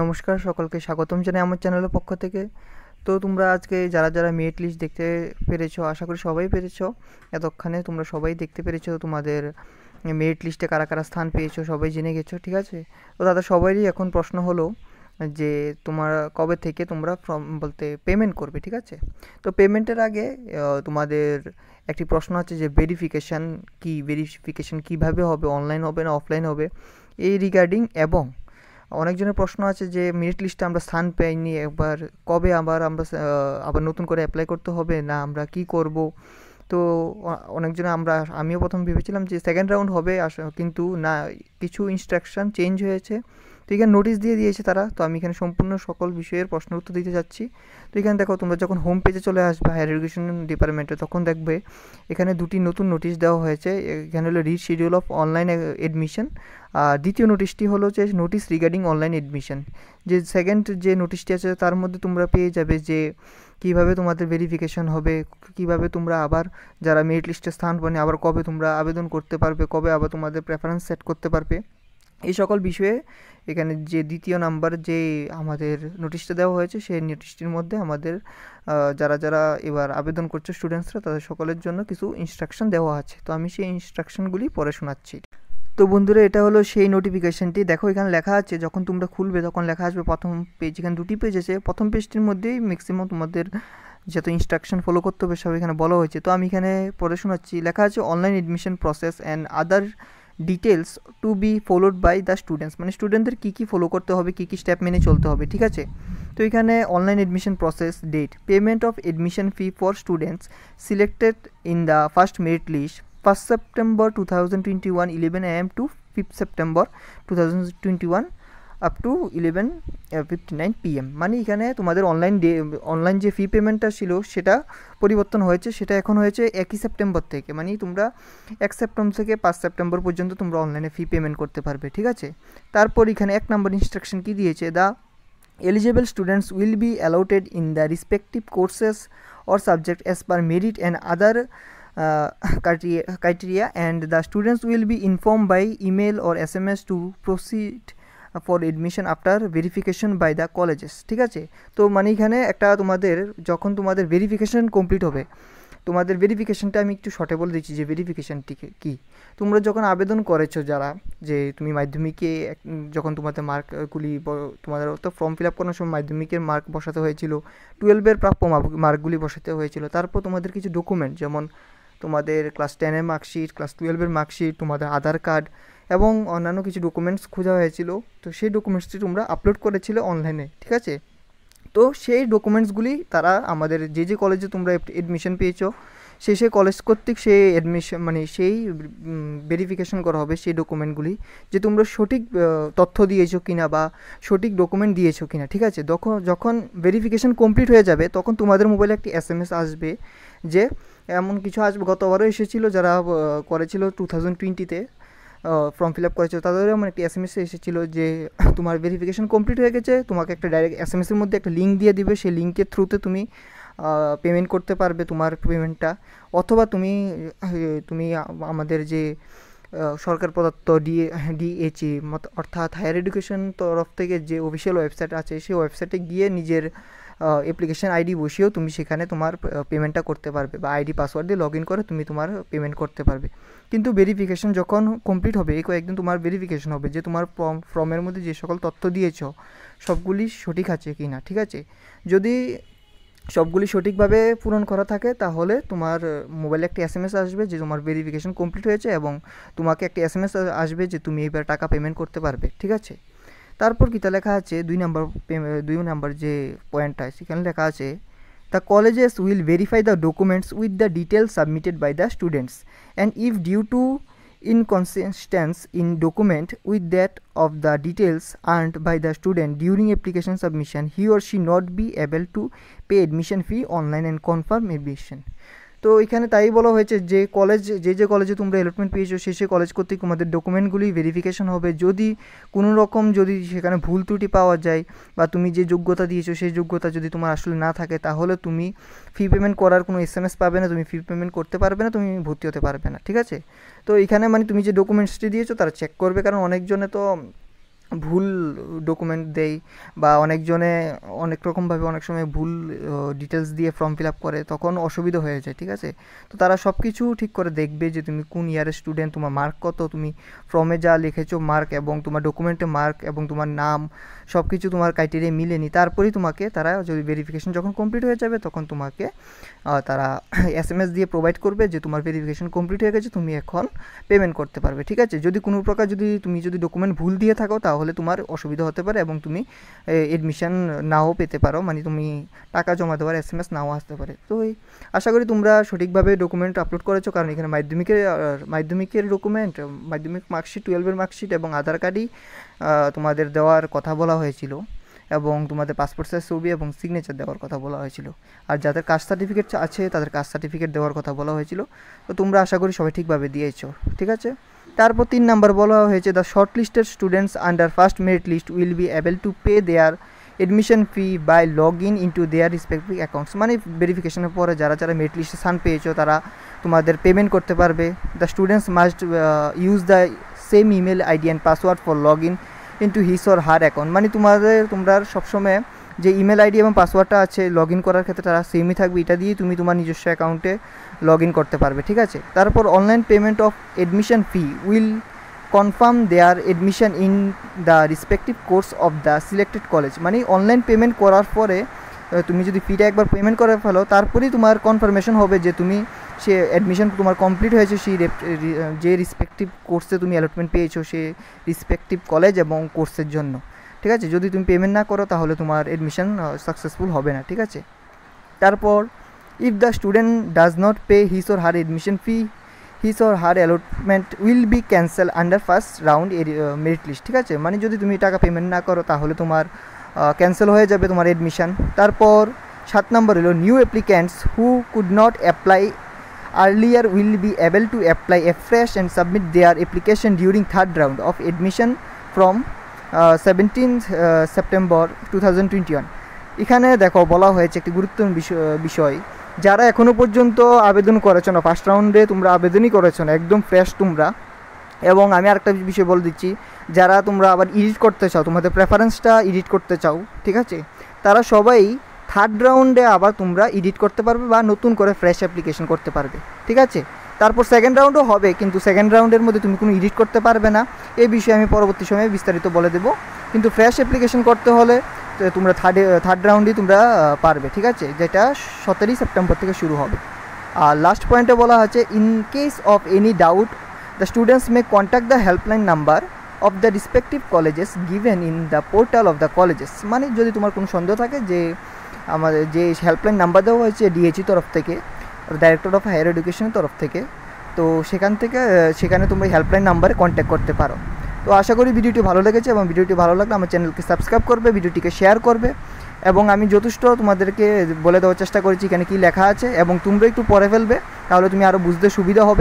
নমস্কার, সকলকে স্বাগতম জানাই আমার চ্যানেলের পক্ষ থেকে। তো তোমরা আজকে যারা যারা মেরিট লিস্ট দেখতে পেরেছো, আশা করি সবাই পেরেছো। এতক্ষণে তোমরা সবাই দেখতে পেরেছো তোমাদের মেরিট লিস্টে কারা কারা স্থান পেয়েছো, সবাই জেনে গেছো, ঠিক আছে। তো তাদের সবারই এখন প্রশ্ন হলো যে তোমার কবে থেকে তোমরা ফর্ম বলতে পেমেন্ট করবে, ঠিক আছে। তো পেমেন্টের আগে তোমাদের একটি প্রশ্ন আছে যে ভেরিফিকেশান কীভাবে হবে, অনলাইন হবে না অফলাইন হবে, এই রিগার্ডিং। এবং অনেকজনের প্রশ্ন আছে যে মেরিট লিস্টে আমরা স্থান পাইনি, একবার কবে আবার নতুন করে অ্যাপ্লাই করতে হবে, না আমরা কি করব। তো অনেকজনে আমিও প্রথম ভেবেছিলাম যে সেকেন্ড রাউন্ড হবে, কিন্তু না, কিছু ইনস্ট্রাকশান চেঞ্জ হয়েছে। তো এখানে নোটিশ দিয়ে দিয়েছে তারা। তো আমি এখানে সম্পূর্ণ সকল বিষয়ের প্রশ্নের উত্তর দিতে যাচ্ছি। তো এখানে দেখো, তোমরা যখন হোম পেজে চলে আসবে হায়ার এডুকেশন ডিপার্টমেন্টে, তখন দেখবে এখানে দুটি নতুন নোটিশ দেওয়া হয়েছে। এখানে হলো রিশিডিউল অফ অনলাইন এডমিশন, আর দ্বিতীয় নোটিশটি হলো যে নোটিশ রিগার্ডিং অনলাইন এডমিশন। যে সেকেন্ড যে নোটিশটি আছে তার মধ্যে তোমরা পেয়ে যাবে যে কীভাবে তোমাদের ভেরিফিকেশন হবে, কীভাবে তোমরা আবার যারা মেরিট লিস্টে স্থান পানি আবার কবে তোমরা আবেদন করতে পারবে, কবে আবার তোমাদের প্রেফারেন্স সেট করতে পারবে, এই সকল বিষয়ে এখানে যে দ্বিতীয় নাম্বার যে আমাদের নোটিশটা দেওয়া হয়েছে, সেই নোটিশটির মধ্যে আমাদের যারা যারা এবার আবেদন করছে স্টুডেন্টসরা, তাদের সকলের জন্য কিছু ইনস্ট্রাকশন দেওয়া আছে। তো আমি সেই ইনস্ট্রাকশনগুলি পড়ে শোনাচ্ছি। তো বন্ধুরা, এটা হলো সেই নোটিফিকেশানটি। দেখো এখানে লেখা আছে, যখন তোমরা খুলবে তখন লেখা আসবে প্রথম পেজ। এখানে দুটি পেজ আছে, প্রথম পেজটির মধ্যেই ম্যাক্সিমাম তোমাদের যত ইনস্ট্রাকশন ফলো করতে হবে সব এখানে বলা হয়েছে। তো আমি এখানে পড়ে শোনাচ্ছি। লেখা আছে online admission process and other details to be followed by the students, মানে স্টুডেন্টদের কী কী ফলো করতে হবে, কী কী স্টেপ মেনে চলতে হবে, ঠিক আছে। তো এখানে online admission process, date, payment of admission fee for students selected in the first merit list 1st September 2021 11 AM to 5th September 2021 up to 11:59 PM। মানে এখানে তোমাদের অনলাইন যে ফি পেমেন্টটা ছিল সেটা পরিবর্তন হয়েছে, সেটা এখন হয়েছে 1 সেপ্টেম্বর থেকে। মানে তোমরা 1 সেপ্টেম্বর থেকে 5 সেপ্টেম্বর পর্যন্ত তোমরা অনলাইনে ফি পেমেন্ট করতে পারবে, ঠিক আছে। তারপর এখানে 1 নম্বর ইনস্ট্রাকশন কি দিয়েছে, the eligible students will be allotted in the respective courses or subject as per merit and other criteria, and the students will be informed by email or SMS to proceed for admission after verification by the colleges, ঠিক আছে। তো মানে এখানে একটা যখন তোমাদের verification complete হবে, তোমাদের ভেরিফিকেশনটা আমি একটু শর্টে বলে দিচ্ছি যে ভেরিফিকেশনটি কী। তোমরা যখন আবেদন করেছো, যারা যে তুমি মাধ্যমিকে যখন তোমাদের মার্কগুলি, তোমাদের তো ফর্ম ফিল আপ করার সময় মাধ্যমিকের মার্ক বসাতে হয়েছিল, 12-এর প্রাপ্য মার্কগুলি বসাতে হয়েছিল। তারপর তোমাদের কিছু ডকুমেন্ট, যেমন তোমাদের ক্লাস 10-এর মার্কশিট, ক্লাস 12-এর মার্কশিট, তোমাদের আধার কার্ড এবং অন্যান্য কিছু ডকুমেন্টস খোঁজা হয়েছিল। তো সেই ডকুমেন্টসটি তোমরা আপলোড করেছিলে অনলাইনে, ঠিক আছে। তো সেই ডকুমেন্টসগুলি তারা আমাদের যে কলেজে তোমরা এডমিশন পেয়েছো সেই কলেজ কর্তৃক সেই অ্যাডমিশন মানে সেই ভেরিফিকেশন করা হবে সেই ডকুমেন্টগুলি, যে তোমরা সঠিক তথ্য দিয়েছো কিনা বা সঠিক ডকুমেন্ট দিয়েছো কিনা, ঠিক আছে। যখন ভেরিফিকেশন কমপ্লিট হয়ে যাবে তখন তোমাদের মোবাইলে একটি SMS আসবে, যে এমন কিছু আসবে, গতবারও এসেছিলো যারা করেছিল 2020-তে ফর্ম ফিল আপ করেছিল, তাদেরও আমার একটি SMS এসেছিলো যে তোমার ভেরিফিকেশন কমপ্লিট হয়ে গেছে। তোমাকে একটা ডাইরেক্ট SMS-এর মধ্যে একটা লিঙ্ক দিয়ে দিবে, সেই লিঙ্কের থ্রুতে তুমি পেমেন্ট করতে পারবে তোমার পেমেন্টটা। অথবা তুমি আমাদের যে সরকার প্রদত্ত DHE অর্থাৎ হায়ার এডুকেশন তরফ থেকে যে অফিসিয়াল ওয়েবসাইট আছে, সেই ওয়েবসাইটে গিয়ে নিজের অ্যাপ্লিকেশন আইডি বসিয়েও তুমি সেখানে তোমার পেমেন্টটা করতে পারবে, বা আইডি পাসওয়ার্ড দিয়ে লগ ইন করে তুমি তোমার পেমেন্ট করতে পারবে। কিন্তু ভেরিফিকেশন যখন কমপ্লিট হবে, এই কয়েকদিন তোমার ভেরিফিকেশন হবে যে তোমার ফর্মের মধ্যে যে সকল তথ্য দিয়েছো সবগুলি সঠিক আছে কি না, ঠিক আছে। যদি সবগুলি সঠিকভাবে পূরণ করা থাকে তাহলে তোমার মোবাইলে একটি SMS আসবে যে তোমার ভেরিফিকেশন কমপ্লিট হয়েছে, এবং তোমাকে একটি SMS আসবে যে তুমি এবার টাকা পেমেন্ট করতে পারবে, ঠিক আছে। তারপর কিতা লেখা আছে, 2 নাম্বার যে পয়েন্টটা সেখানে লেখা আছে, the colleges will verify the documents with the details submitted by the students, and if due to inconsistency in document with that of the details earned by the student during application submission, he or she not be able to pay admission fee online and confirm admission। তো এখানে তাই বলা হয়েছে যে যে কলেজে তোমরা allotment পেয়েছো সেই কলেজ কর্তৃক তোমাদের ডকুমেন্টগুলি ভেরিফিকেশন হবে। যদি কোনো রকম যদি সেখানে ভুল ত্রুটি পাওয়া যায়, বা তুমি যে যোগ্যতা দিয়েছো সেই যোগ্যতা যদি তোমার আসলে না থাকে, তাহলে তুমি ফি পেমেন্ট করার কোনো SMS পাবে না, তুমি ফি পেমেন্ট করতে পারবে না, তুমি ভর্তি হতে পারবে না, ঠিক আছে। তো এখানে মানে তুমি যে ডকুমেন্টসটি দিয়েছো তারা চেক করবে, কারণ অনেকজনে তো ভুল ডকুমেন্ট দেয় বা অনেকজনে অনেক রকমভাবে অনেক সময় ভুল ডিটেলস দিয়ে ফর্ম ফিল আপ করে, তখন অসুবিধা হয়ে যায়। ঠিক আছে, তো তারা সব কিছু ঠিক করে দেখবে যে তুমি কোন ইয়ারের স্টুডেন্ট, তোমার মার্ক কত, তুমি ফর্মে যা লিখেছো মার্ক এবং তোমার ডকুমেন্টে মার্ক এবং তোমার নাম সব কিছু তোমার ক্রাইটেরিয়া মিলেনি, তারপরেই তোমাকে তারা যদি ভেরিফিকেশন যখন কমপ্লিট হয়ে যাবে তখন তোমাকে তারা SMS দিয়ে প্রোভাইড করবে যে তোমার ভেরিফিকেশন কমপ্লিট হয়ে গেছে, তুমি এখন পেমেন্ট করতে পারবে। ঠিক আছে, যদি কোনো প্রকার তুমি যদি ডকুমেন্ট ভুল দিয়ে থাকো তাহলে তোমার অসুবিধা হতে পারে এবং তুমি এডমিশন নাও পেতে পারো, মানে তুমি টাকা জমা দেওয়ার SMS নাও আসতে পারে। তো আশা করি তোমরা সঠিকভাবে ডকুমেন্ট আপলোড করেছো, কারণ এখানে মাধ্যমিকের ডকুমেন্ট, মাধ্যমিক মার্কশিট, 12-এর মার্কশিট এবং আধার কার্ডই তোমাদের দেওয়ার কথা বলা হয়েছিল এবং তোমাদের পাসপোর্ট সাইজ ছবি এবং সিগনেচার দেওয়ার কথা বলা হয়েছিল। আর যাদের কাস্ট সার্টিফিকেট আছে তাদের কাস্ট সার্টিফিকেট দেওয়ার কথা বলা হয়েছিল। তো তোমরা আশা করি সবাই ঠিকভাবে দিয়েছো। ঠিক আছে, তারপর 3 নাম্বার বলা হয়েছে the shortlisted students under first merit list will be able to pay their admission fee by log in into their respective accounts. মানে ভেরিফিকেশনের পরে যারা যারা মেরিট লিস্টে স্থান পেয়েছো তারা তোমাদের পেমেন্ট করতে পারবে। The students must use the same email ID and password for log in into his or her account. মানে তোমরা সবসময় যে ইমেল আইডি এবং পাসওয়ার্ডটা আছে লগ ইন করার ক্ষেত্রে তারা সেমই থাকবে, এটা দিয়ে তুমি তোমার নিজস্ব অ্যাকাউন্টে লগ ইন করতে পারবে। ঠিক আছে, তারপর online payment of admission fee will confirm their admission in the respective course of the selected college. মানে অনলাইন পেমেন্ট করার পরে তুমি যদি ফিটা একবার পেমেন্ট করে ফেলো তারপরেই তোমার কনফার্মেশন হবে যে তুমি সে অ্যাডমিশন তোমার কমপ্লিট হয়েছে, সেই যে রেসপেক্টিভ কোর্সে তুমি অ্যালটমেন্ট পেয়েছো সে রেসপেক্টিভ কলেজ এবং কোর্সের জন্য। ঠিক আছে, যদি তুমি পেমেন্ট না করো তাহলে তোমার অ্যাডমিশন সাকসেসফুল হবে না। ঠিক আছে, তারপর if the student does not pay his or her admission fee his or her allotment will be cancel under first round merit list. ঠিক আছে, মানে যদি তুমি টাকা পেমেন্ট না করো তাহলে তোমার ক্যান্সেল হয়ে যাবে তোমার অ্যাডমিশন। তারপর 7 নম্বর হলো new applicants who could not apply earlier will be able to apply afresh and submit their application during third round of admission from 17th September 2021। এখানে দেখো বলা হয়েছে একটি গুরুত্বপূর্ণ বিষয়, যারা এখনও পর্যন্ত আবেদন করেছো না, ফার্স্ট রাউন্ডে তোমরা আবেদনই করেছো না, একদম ফ্রেশ তোমরা। এবং আমি আরেকটা বিষয় বলে দিচ্ছি, যারা তোমরা আবার এডিট করতে চাও, তোমাদের প্রেফারেন্সটা এডিট করতে চাও, ঠিক আছে, তারা সবাই থার্ড রাউন্ডে আবার তোমরা এডিট করতে পারবে বা নতুন করে ফ্রেশ অ্যাপ্লিকেশন করতে পারবে। ঠিক আছে, তারপর সেকেন্ড রাউন্ডও হবে, কিন্তু সেকেন্ড রাউন্ডের মধ্যে তুমি কোনো এডিট করতে পারবে না। এই বিষয়ে আমি পরবর্তী সময়ে বিস্তারিত বলে দেবো। কিন্তু ফ্রেশ অ্যাপ্লিকেশন করতে হলে তোমরা থার্ড রাউন্ডেই তোমরা পারবে। ঠিক আছে, যেটা 17 সেপ্টেম্বর থেকে শুরু হবে। আর লাস্ট পয়েন্টে বলা হচ্ছে in case of any doubt the students May contact the helpline number of the respective colleges given in the portal of the colleges. মানে যদি তোমার কোনো সন্দেহ থাকে, যে আমাদের যে হেল্পলাইন নাম্বার দেওয়া হয়েছে ডিএচই তরফ থেকে, ডাইরেক্টর অফ হায়ার এডুকেশনের তরফ থেকে, তো সেখানে তোমরা হেল্পলাইন নাম্বারে কন্ট্যাক্ট করতে পারো। তো আশা করি ভিডিওটি ভালো লেগেছে, এবং ভিডিওটি ভালো লাগলে আমার চ্যানেলকে সাবস্ক্রাইব করবে, ভিডিওটিকে শেয়ার করবে, এবং আমি যথেষ্ট তোমাদেরকে বলে দেওয়ার চেষ্টা করেছি এখানে কী লেখা আছে, এবং তোমরা একটু পড়ে ফেলবে, তাহলে তুমি আরও বুঝতে সুবিধা হবে।